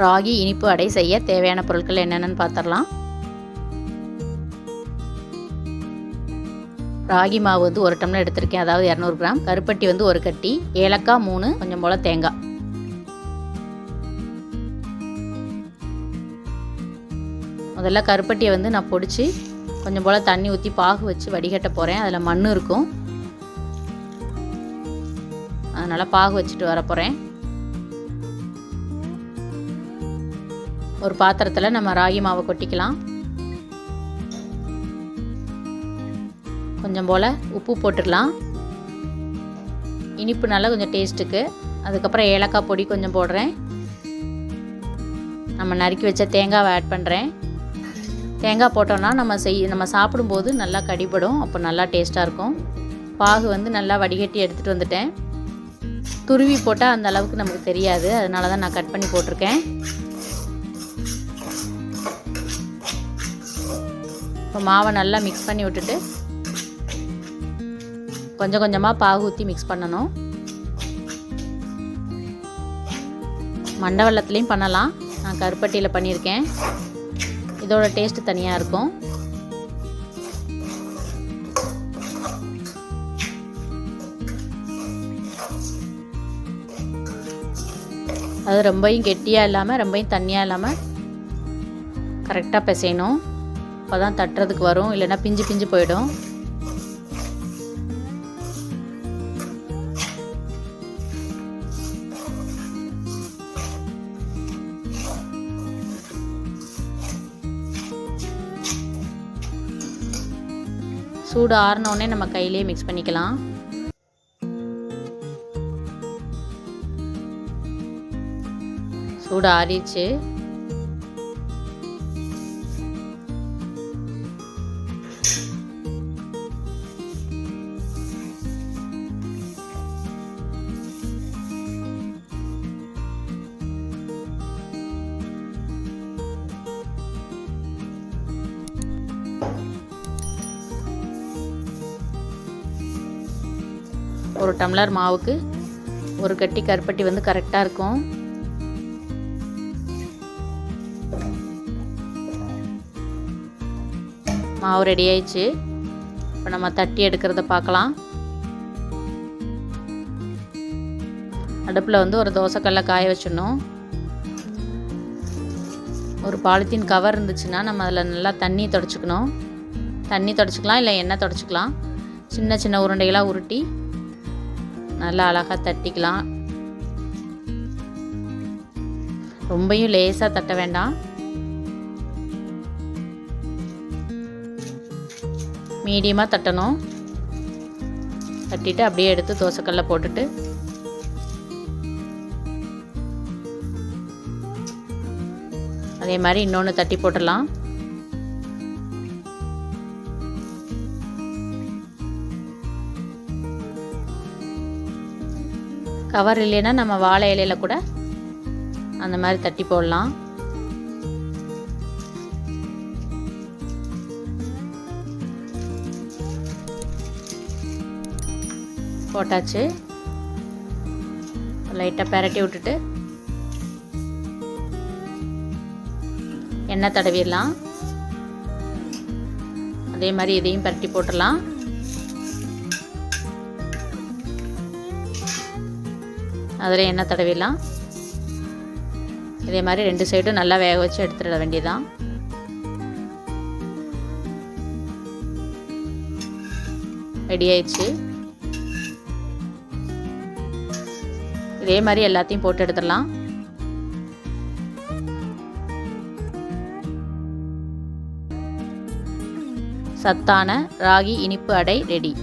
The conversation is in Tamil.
ராகி இனிப்பு அடை செய்ய தேவையான பொருட்கள் என்னென்னு பார்த்துடலாம். ராகி மாவு வந்து 1 டம்ளர் எடுத்திருக்கேன், அதாவது 200 கிராம். கருப்பட்டி வந்து 1 கட்டி, ஏலக்காய் 3, கொஞ்சம் போல் தேங்காய். முதல்ல கருப்பட்டியை வந்து நான் பொடிச்சு கொஞ்சம் போல் தண்ணி ஊற்றி பாகு வச்சு வடிகட்ட போகிறேன். அதில் மண் இருக்கும், அதனால் பாகு வச்சுட்டு வர போகிறேன். ஒரு பாத்திரத்தில் நம்ம ராகி மாவை கொட்டிக்கலாம். கொஞ்சம் போல் உப்பு போட்டுடலாம், இனிப்பு நல்லா கொஞ்சம் டேஸ்ட்டுக்கு. அதுக்கப்புறம் ஏலக்காய் பொடி கொஞ்சம் போடுறேன். நம்ம நறுக்கி வச்ச தேங்காவை ஆட் பண்ணுறேன். தேங்காய் போட்டோன்னா நம்ம சாப்பிடும்போது நல்லா கடிபடும், அப்போ நல்லா டேஸ்ட்டாக இருக்கும். பாகு வந்து நல்லா வடிகட்டி எடுத்துகிட்டு வந்துட்டேன். துருவி போட்டால் அந்த அளவுக்கு நமக்கு தெரியாது, அதனால தான் நான் கட் பண்ணி போட்டிருக்கேன். இப்போ மாவை நல்லா மிக்ஸ் பண்ணி விட்டுட்டு கொஞ்சம் கொஞ்சமாக பாகு ஊற்றி மிக்ஸ் பண்ணணும். மண்டை வெல்லத்துலேயும் பண்ணலாம், நான் கருப்பட்டியில் பண்ணியிருக்கேன். இதோட டேஸ்ட்டு தனியாக இருக்கும். அது ரொம்பவும் கெட்டியாக இல்லாமல் ரொம்பவும் தண்ணியாக இல்லாமல் கரெக்டாக பிசையணும். அப்போ தான் தட்டுறதுக்கு வரும், இல்லைன்னா பிஞ்சு பிஞ்சு போயிடும். சூடு ஆறினோடனே நம்ம கையிலே மிக்ஸ் பண்ணிக்கலாம். சூடு ஆறிடுச்சு. ஒரு டம்ளர் மாவுக்கு 1 கட்டி கருப்பட்டி வந்து கரெக்டாக இருக்கும். மாவு ரெடி ஆயிடுச்சு. இப்போ நம்ம தட்டி எடுக்கிறத பார்க்கலாம். அடுப்பில் வந்து ஒரு தோசைக்கல்லை காய வச்சிடணும். ஒரு பாலித்தீன் கவர் இருந்துச்சுன்னா நம்ம அதில் நல்லா தண்ணி தொடச்சிக்கணும். தண்ணி தொடச்சிக்கலாம், இல்லை எண்ணெய் தொடச்சிக்கலாம். சின்ன சின்ன உருண்டைகளாக உருட்டி நல்லா அழகாக தட்டிக்கலாம். ரொம்பவும் லேசாக தட்ட வேண்டாம், மீடியமாக தட்டணும். தட்டிட்டு அப்படியே எடுத்து தோசைக்கல்ல போட்டுட்டு அதே மாதிரி இன்னொன்று தட்டி போட்டுடலாம். கவர் இல்லைன்னா நம்ம வாழை இலையில் கூட அந்த மாதிரி தட்டி போடலாம். போட்டாச்சு. லைட்டாக பெரட்டி விட்டுட்டு எண்ணெய் தடவிடலாம். அதே மாதிரி இதையும் பெரட்டி போட்டுடலாம். அதில் எண்ணெய் தடவிடலாம். இதே மாதிரி 2 சைடும் நல்லா வேக வச்சு எடுத்துட வேண்டியதான். ரெடி ஆயிடுச்சு. இதே மாதிரி எல்லாத்தையும் போட்டு எடுத்துடலாம். சத்தான ராகி இனிப்பு அடை ரெடி.